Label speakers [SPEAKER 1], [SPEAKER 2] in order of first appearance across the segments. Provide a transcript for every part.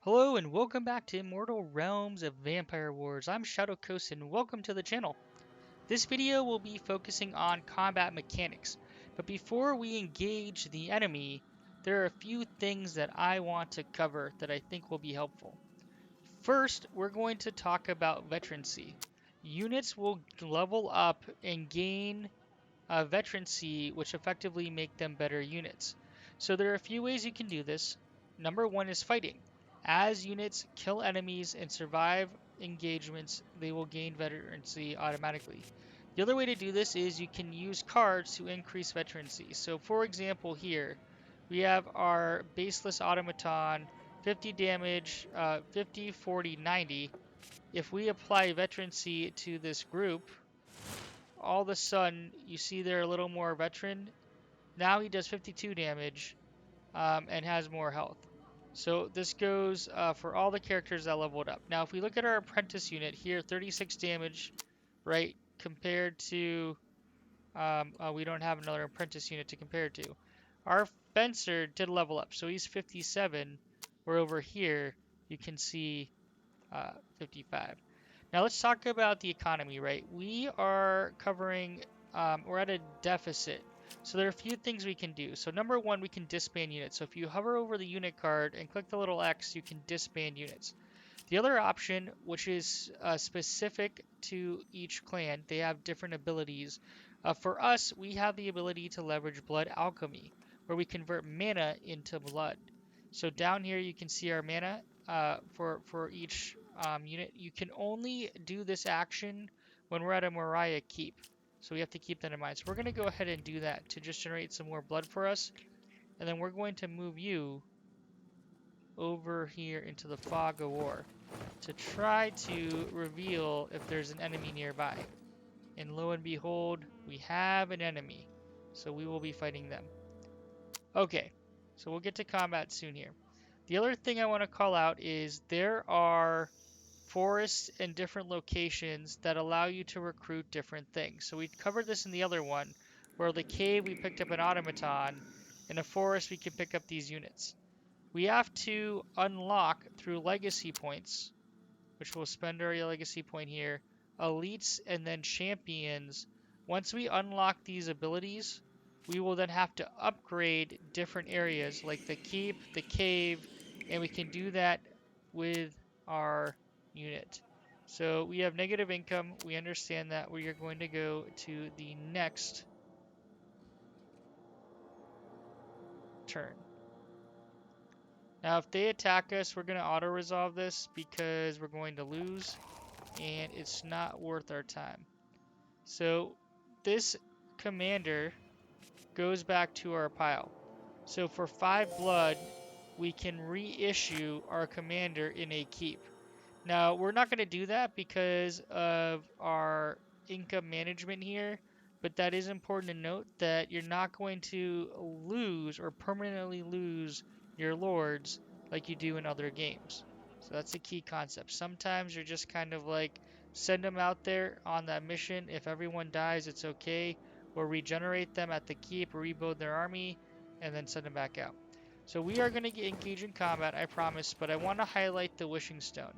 [SPEAKER 1] Hello and welcome back to Immortal Realms of Vampire Wars. I'm Shadow Coast and welcome to the channel. This video will be focusing on combat mechanics, but before we engage the enemy, there are a few things that I want to cover that I think will be helpful. First, we're going to talk about veterancy. Units will level up and gain veterancy, which effectively make them better units. So there are a few ways you can do this. Number one is fighting. As units kill enemies and survive engagements, they will gain veterancy automatically. The other way to do this is you can use cards to increase veterancy. So for example here, we have our baseless automaton, 50 damage, 50, 40, 90. If we apply veterancy to this group, all of a sudden you see they're a little more veteran. Now he does 52 damage and has more health. So this goes for all the characters that leveled up. Now if we look at our apprentice unit here, 36 damage, right, compared to, we don't have another apprentice unit to compare to. Our fencer did level up, so he's 57, where over here you can see 55. Now let's talk about the economy, right? We are covering, we're at a deficit. So there are a few things we can do. So number one, we can disband units. So if you hover over the unit card and click the little X, you can disband units. The other option, which is specific to each clan, they have different abilities. For us, we have the ability to leverage blood alchemy, where we convert mana into blood. So down here you can see our mana for each unit. You can only do this action when we're at a Moriah keep. So we have to keep that in mind. So we're going to go ahead and do that to just generate some more blood for us. And then we're going to move you over here into the Fog of War to try to reveal if there's an enemy nearby. And lo and behold, we have an enemy. So we will be fighting them. Okay, so we'll get to combat soon here. The other thing I want to call out is there are forests in different locations that allow you to recruit different things. So we covered this in the other one, where the cave we picked up an automaton, in a forest we can pick up these units. We have to unlock through legacy points, which we'll spend our legacy point here, elites and then champions. Once we unlock these abilities, we will then have to upgrade different areas like the keep, the cave, and we can do that with our unit. So we have negative income. We understand that. We are going to go to the next turn. Now if they attack us, we're going to auto-resolve this because we're going to lose and it's not worth our time. So this commander goes back to our pile. So for 5 blood, we can reissue our commander in a keep. Now, we're not going to do that because of our income management here, but that is important to note that you're not going to lose or permanently lose your lords like you do in other games. So that's a key concept. Sometimes you're just kind of like send them out there on that mission. If everyone dies, it's okay. Or regenerate them at the keep, rebuild their army, and then send them back out. So we are going to engage in combat, I promise, but I want to highlight the Wishing Stone.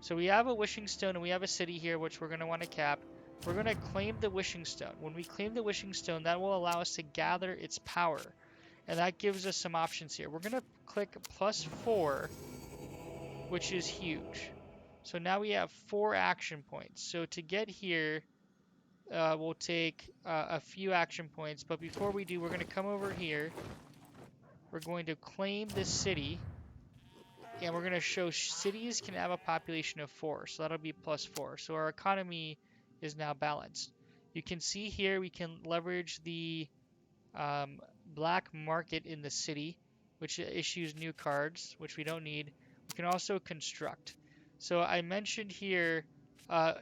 [SPEAKER 1] So we have a Wishing Stone and we have a city here which we're going to want to cap. We're going to claim the Wishing Stone. When we claim the Wishing Stone, that will allow us to gather its power. And that gives us some options here. We're going to click +4, which is huge. So now we have 4 action points. So to get here, we'll take a few action points. But before we do, we're going to come over here. We're going to claim this city. And we're going to show cities can have a population of 4. So that'll be +4. So our economy is now balanced. You can see here we can leverage the black market in the city, which issues new cards, which we don't need. We can also construct. So I mentioned here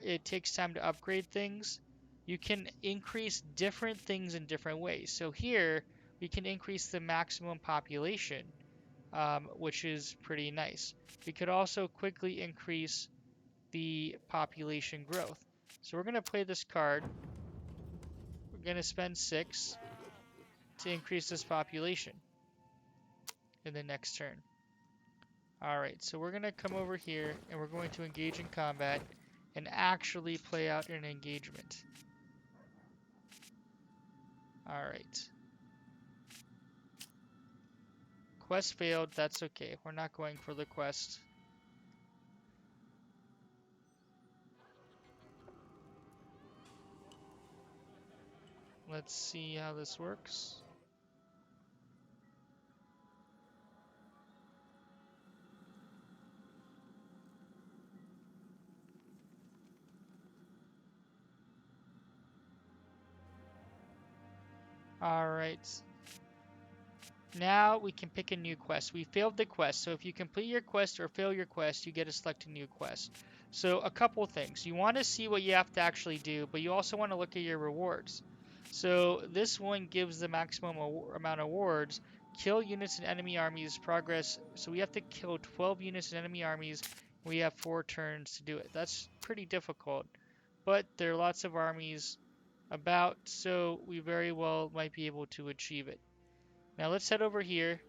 [SPEAKER 1] it takes time to upgrade things. You can increase different things in different ways. So here we can increase the maximum population, which is pretty nice. We could also quickly increase the population growth. So we're going to play this card. We're going to spend 6 to increase this population in the next turn. Alright, so we're going to come over here and we're going to engage in combat and actually play out an engagement. Alright. Quest failed, that's okay. We're not going for the quest. Let's see how this works. Alright. Now we can pick a new quest. We failed the quest, so if you complete your quest or fail your quest, you get to select a new quest. So a couple things. You want to see what you have to actually do, but you also want to look at your rewards. So this one gives the maximum amount of rewards. Kill units in enemy armies, progress. So we have to kill 12 units in enemy armies. We have 4 turns to do it. That's pretty difficult, but there are lots of armies about, so we very well might be able to achieve it. Now let's head over here.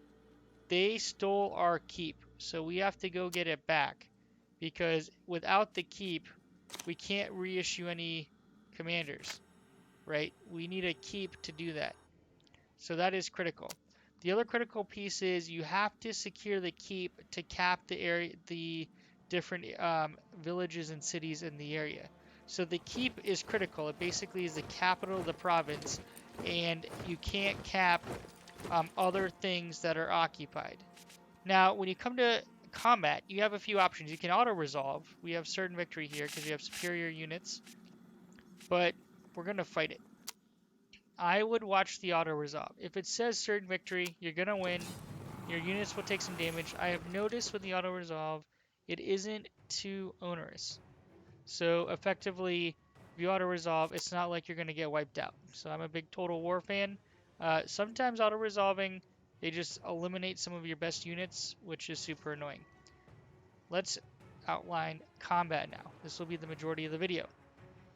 [SPEAKER 1] They stole our keep, so we have to go get it back. Because without the keep, we can't reissue any commanders, right? We need a keep to do that. So that is critical. The other critical piece is you have to secure the keep to cap the area, the different villages and cities in the area. So the keep is critical. It basically is the capital of the province, and you can't cap other things that are occupied. Now, when you come to combat, you have a few options. You can auto-resolve. We have certain victory here because we have superior units, but we're going to fight it. I would watch the auto-resolve. If it says certain victory, you're going to win. Your units will take some damage. I have noticed with the auto-resolve, it isn't too onerous. So effectively, if you auto-resolve, it's not like you're going to get wiped out. So I'm a big Total War fan. Sometimes auto-resolving, they just eliminate some of your best units, which is super annoying. Let's outline combat now. This will be the majority of the video.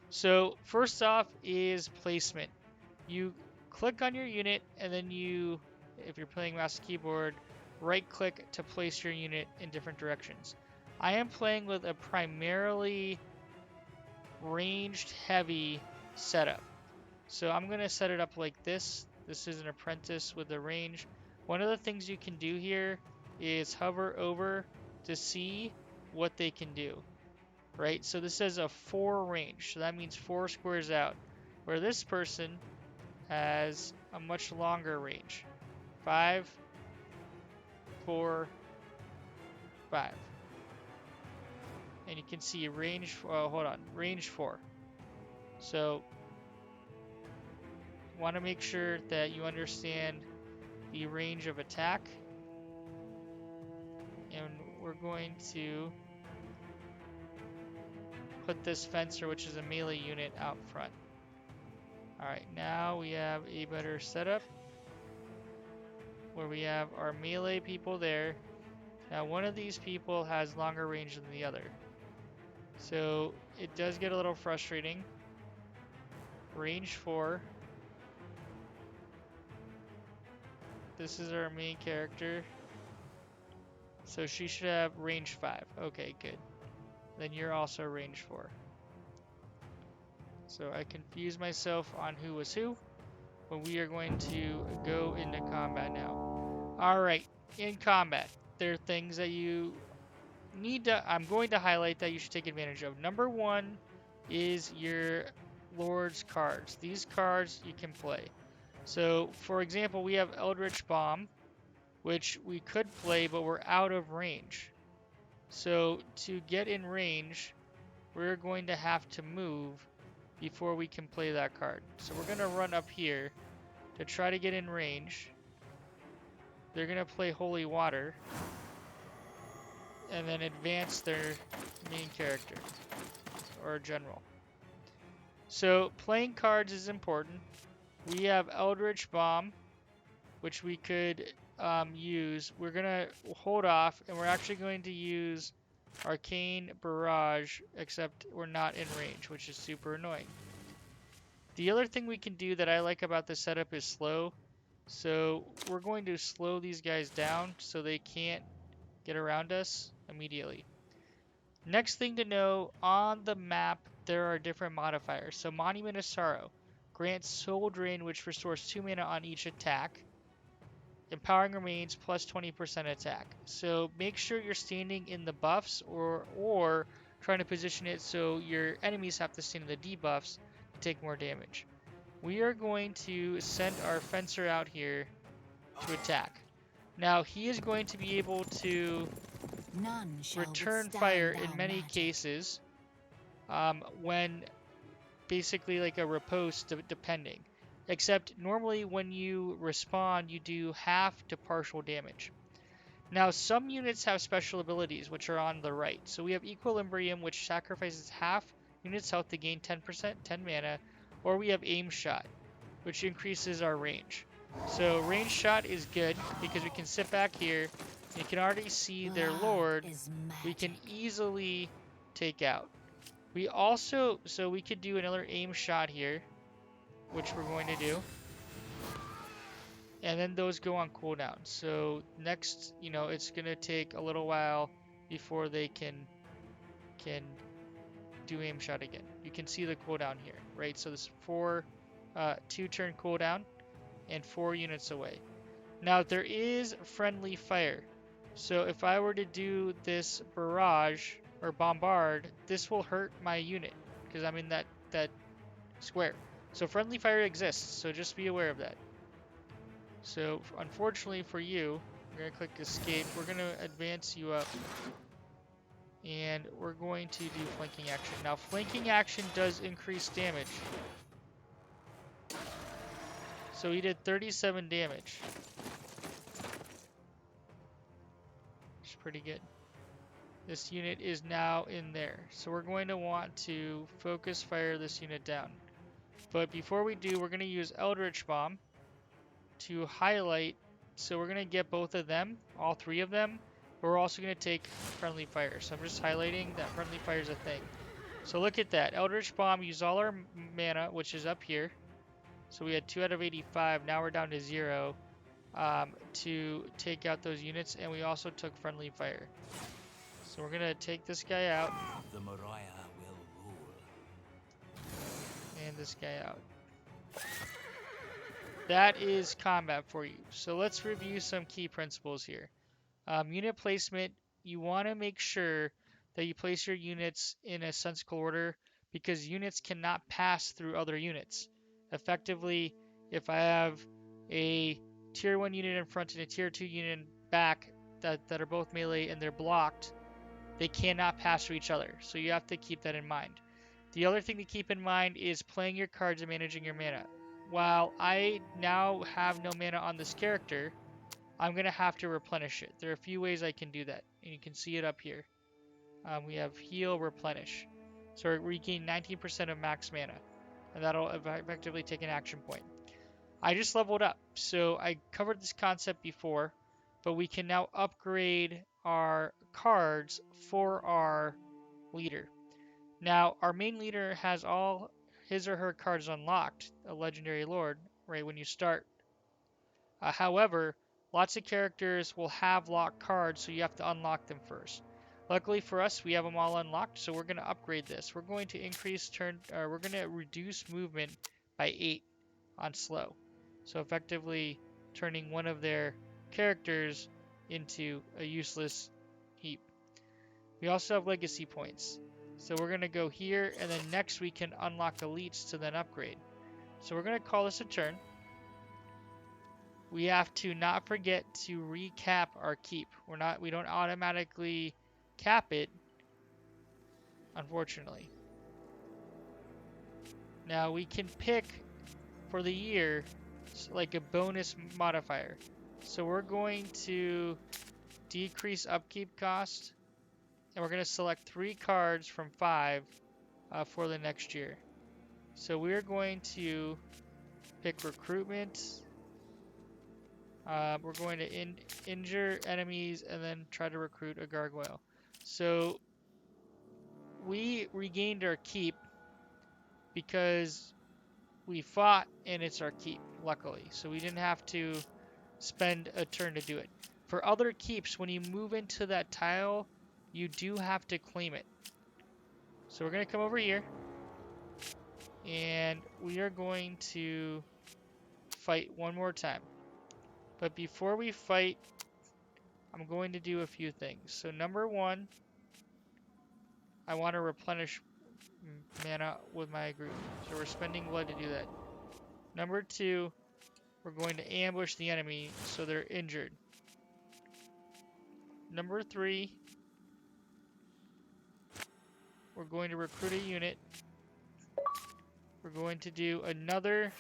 [SPEAKER 1] So first off is placement. You click on your unit, and then you, if you're playing mouse and keyboard, right-click to place your unit in different directions. I am playing with a primarily ranged heavy setup. So I'm going to set it up like this. This is an apprentice with a range. One of the things you can do here is hover over to see what they can do, right? So this says a 4 range, so that means 4 squares out, where this person has a much longer range. 5, 4, 5. And you can see range, hold on, range 4. So want to make sure that you understand the range of attack. And we're going to put this fencer, which is a melee unit, out front. Alright, now we have a better setup where we have our melee people there. Now one of these people has longer range than the other, so it does get a little frustrating. Range 4. This is our main character, so she should have range 5. Okay, good. Then you're also range 4. So I confused myself on who was who, but we are going to go into combat now. Alright, in combat, there are things that you need to, I'm going to highlight that you should take advantage of. Number 1 is your Lord's cards. These cards you can play. So, for example, we have Eldritch Bomb, which we could play, but we're out of range. So, to get in range, we're going to have to move before we can play that card. So we're going to run up here to try to get in range. They're going to play Holy Water and then advance their main character or general. So playing cards is important. We have Eldritch Bomb, which we could use. We're going to hold off, and we're actually going to use Arcane Barrage, except we're not in range, which is super annoying. The other thing we can do that I like about this setup is slow. So we're going to slow these guys down so they can't get around us immediately. Next thing to know, on the map, there are different modifiers. So Monument of Sorrow grants Soul Drain, which restores 2 mana on each attack. Empowering Remains plus 20% attack. So make sure you're standing in the buffs or trying to position it so your enemies have to stand in the debuffs to take more damage. We are going to send our Fencer out here to attack. Now he is going to be able to return fire in many cases when basically like a riposte depending. Except normally when you respawn, you do half to partial damage. Now some units have special abilities which are on the right. So we have Equilibrium, which sacrifices half units health to gain 10%, 10 mana, or we have Aim Shot, which increases our range. So range shot is good because we can sit back here. You can already see their lord. We can easily take out. We also, so we could do another aim shot here, which we're going to do. And then those go on cooldown. So next, you know, it's going to take a little while before they can do aim shot again. You can see the cooldown here, right? So this 2-turn cooldown and 4 units away. Now there is friendly fire. So if I were to do this barrage or bombard, this will hurt my unit because I'm in that square. So friendly fire exists, so just be aware of that. So unfortunately for you, we're going to click escape. We're going to advance you up. And we're going to do flanking action. Now flanking action does increase damage. So he did 37 damage. Which is pretty good. This unit is now in there. So we're going to want to focus fire this unit down. But before we do, we're going to use Eldritch Bomb to highlight. So we're going to get both of them, all 3 of them. But we're also going to take friendly fire. So I'm just highlighting that friendly fire is a thing. So look at that. Eldritch Bomb used all our mana, which is up here. So we had 2 out of 85. Now we're down to 0 to take out those units. And we also took friendly fire. So we're going to take this guy out.
[SPEAKER 2] The Moriah will rule.
[SPEAKER 1] And this guy out. That is combat for you. So let's review some key principles here. Unit placement, you want to make sure that you place your units in a sensical order because units cannot pass through other units. Effectively, if I have a tier 1 unit in front and a tier 2 unit in back that are both melee and they're blocked, they cannot pass through each other. So you have to keep that in mind. The other thing to keep in mind is playing your cards and managing your mana. While I now have no mana on this character, I'm going to have to replenish it. There are a few ways I can do that, and you can see it up here. We have heal, replenish. So we regain 19% of max mana, and that'll effectively take an action point. I just leveled up, so I covered this concept before, but we can now upgrade our cards for our leader. Now, our main leader has all his or her cards unlocked, a legendary lord, right when you start. However, lots of characters will have locked cards, so you have to unlock them first. Luckily for us, we have them all unlocked, so we're going to upgrade this. We're going to we're going to reduce movement by 8 on slow. So effectively turning one of their characters into a useless heap. We also have legacy points. So we're going to go here, and then next we can unlock elites to then upgrade. So we're going to call this a turn. We have to not forget to recap our keep. We don't automatically cap it, unfortunately. Now we can pick for the year like a bonus modifier. So we're going to decrease upkeep cost, and we're going to select 3 cards from 5 for the next year. So we're going to pick Recruitment. We're going to injure enemies and then try to recruit a gargoyle. So we regained our keep because we fought and it's our keep, luckily. So we didn't have to spend a turn to do it. For other keeps, when you move into that tile, you do have to claim it. So we're going to come over here, and we are going to fight one more time. But before we fight, I'm going to do a few things. So number one, I want to replenish mana with my group. So we're spending blood to do that. Number two, we're going to ambush the enemy so they're injured. Number three, we're going to recruit a unit. We're going to do another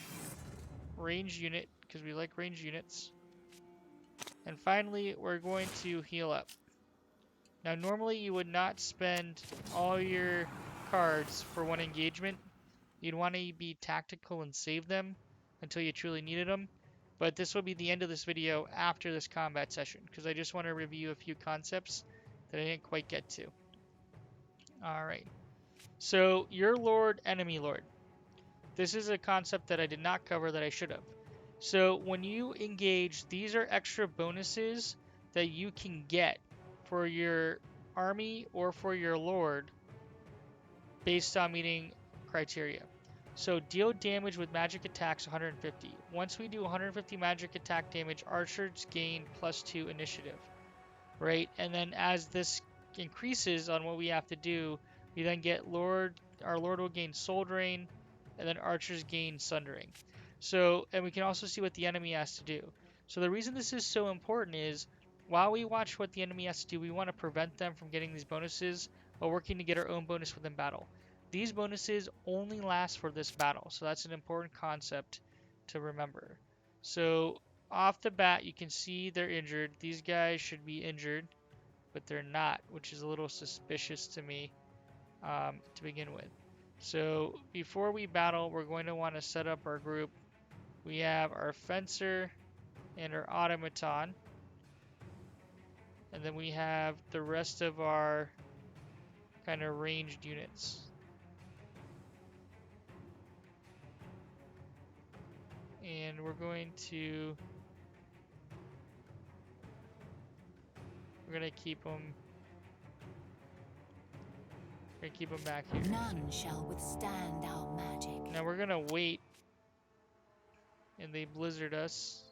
[SPEAKER 1] range unit because we like range units. And finally, we're going to heal up. Now, normally you would not spend all your cards for one engagement. You'd want to be tactical and save them until you truly needed them. But this will be the end of this video after this combat session, because I just want to review a few concepts that I didn't quite get to. Alright. So, your Lord, Enemy Lord. This is a concept that I did not cover that I should have. So, when you engage, these are extra bonuses that you can get for your army or for your lord based on meeting criteria. So deal damage with magic attacks 150. Once we do 150 magic attack damage, archers gain +2 initiative, right? And then as this increases on what we have to do, we then get our lord will gain soul drain, and then archers gain sundering. So, and we can also see what the enemy has to do. So the reason this is so important is while we watch what the enemy has to do, we want to prevent them from getting these bonuses while working to get our own bonus within battle. These bonuses only last for this battle, so that's an important concept to remember. So off the bat, you can see they're injured. These guys should be injured, but they're not, which is a little suspicious to me to begin with. So before we battle, we're going to want to set up our group. We have our fencer and our automaton, and then we have the rest of our kind of ranged units. And we're going to keep them. We're gonna keep them back here.
[SPEAKER 3] None shall withstand our magic.
[SPEAKER 1] Now we're gonna wait, and they blizzard us.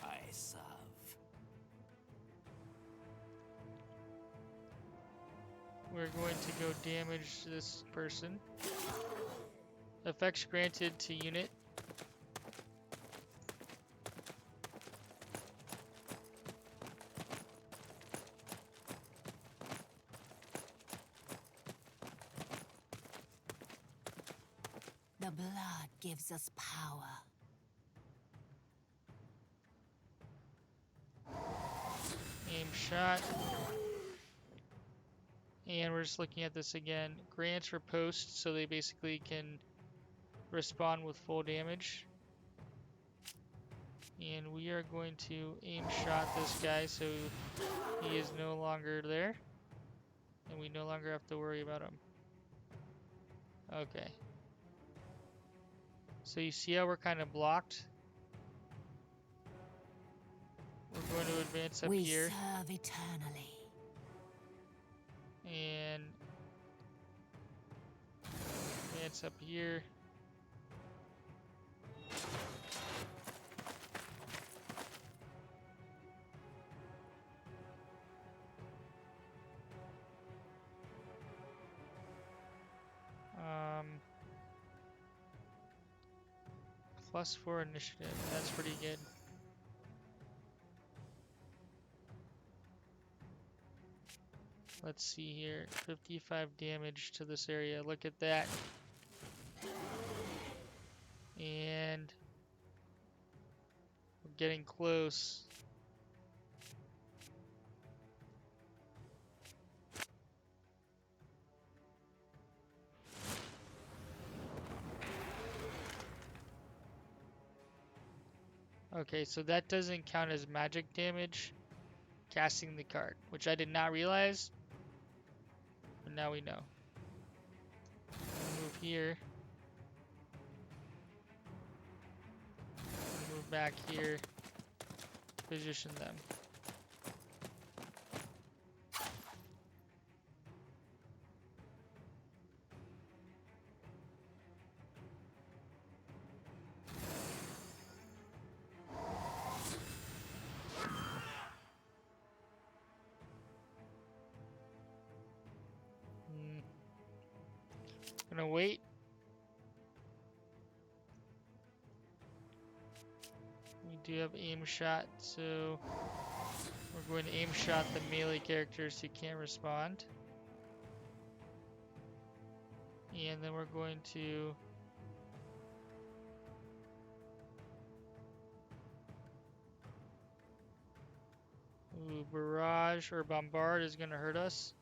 [SPEAKER 2] I serve.
[SPEAKER 1] We're going to go damage this person. Effects granted to unit.
[SPEAKER 3] The blood gives us power.
[SPEAKER 1] Aim shot. And we're just looking at this again. Grants for post, so they basically can respond with full damage. And we are going to aim shot this guy so he is no longer there. And we no longer have to worry about him. Okay. So you see how we're kind of blocked? We're going to advance up here.
[SPEAKER 3] We serve eternally.
[SPEAKER 1] And advance up here. +4 initiative. That's pretty good. Let's see here. 55 damage to this area. Look at that. And we're getting close. Okay, so that doesn't count as magic damage casting the card, which I did not realize, but now we know. Move here. move back here, position them. Gonna wait. We do have aim shot, so we're going to aim shot the melee characters who can't respond. And then we're going to barrage or bombard is going to hurt us.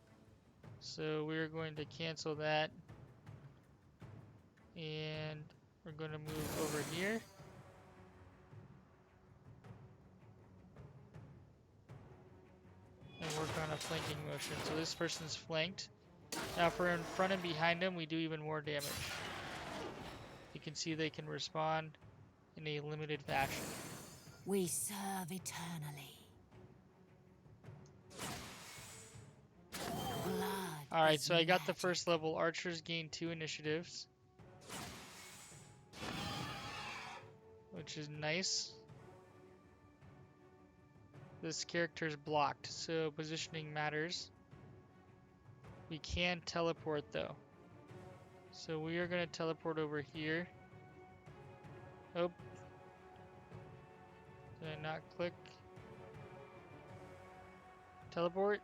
[SPEAKER 1] So we're going to cancel that. And we're going to move over here. And work on a flanking motion. So this person's flanked. Now if we're in front and behind them, we do even more damage. You can see they can respond in a limited fashion.
[SPEAKER 3] We serve eternally.
[SPEAKER 1] Alright, so I got the first level. Archers gain 2 initiatives, which is nice. This character's blocked, so positioning matters. We can teleport though. So we are going to teleport over here. Oh. Did I not click? Teleport?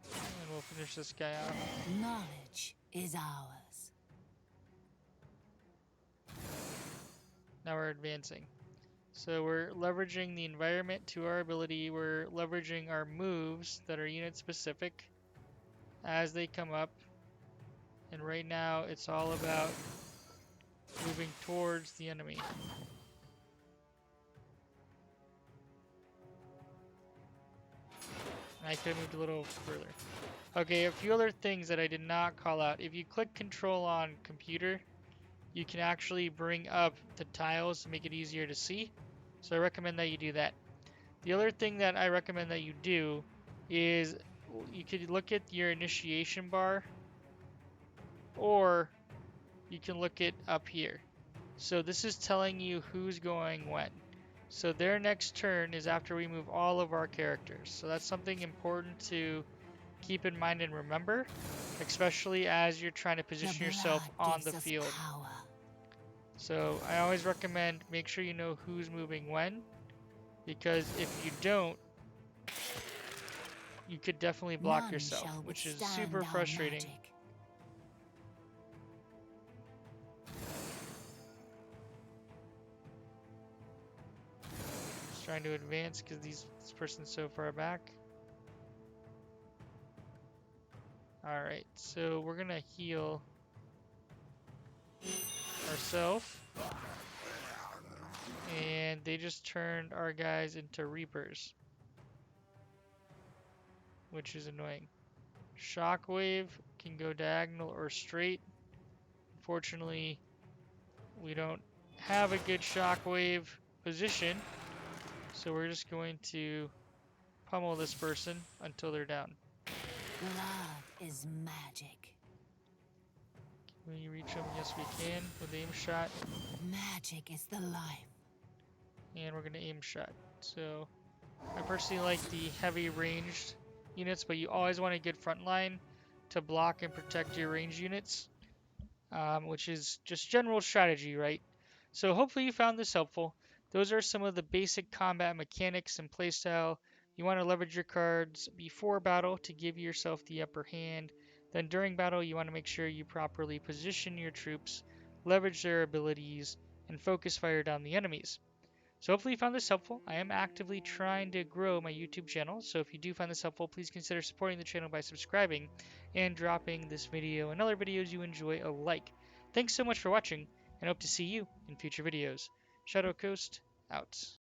[SPEAKER 1] And we'll finish this guy off.
[SPEAKER 3] Knowledge is ours.
[SPEAKER 1] Now we're advancing. So we're leveraging the environment to our ability. We're leveraging our moves that are unit specific as they come up. And right now it's all about moving towards the enemy. I could have moved a little further. Okay, a few other things that I did not call out. If you click control on computer, you can actually bring up the tiles to make it easier to see. So I recommend that you do that. The other thing that I recommend that you do is you could look at your initiation bar, or you can look it up here. So this is telling you who's going when. So their next turn is after we move all of our characters. So that's something important to keep in mind and remember, especially as you're trying to position yourself on the field. So I always recommend make sure you know who's moving when, because if you don't, you could definitely block yourself, which is super frustrating. Just trying to advance because this person's so far back. Alright, so we're gonna heal ourselves. And they just turned our guys into Reapers, which is annoying. Shockwave can go diagonal or straight. Unfortunately, we don't have a good shockwave position, so we're just going to pummel this person until they're down.
[SPEAKER 3] Blood is magic.
[SPEAKER 1] Can we reach them? Yes, we can with aim shot.
[SPEAKER 3] Magic is the life.
[SPEAKER 1] And we're going to aim shot. So I personally like the heavy ranged units, but you always want a good front line to block and protect your ranged units, which is just general strategy, right? So hopefully you found this helpful. Those are some of the basic combat mechanics and playstyle. You want to leverage your cards before battle to give yourself the upper hand. Then during battle, you want to make sure you properly position your troops, leverage their abilities, and focus fire down the enemies. So hopefully you found this helpful. I am actively trying to grow my YouTube channel, so if you do find this helpful, please consider supporting the channel by subscribing and dropping this video and other videos you enjoy a like. Thanks so much for watching, and hope to see you in future videos. Shadow Coast, out.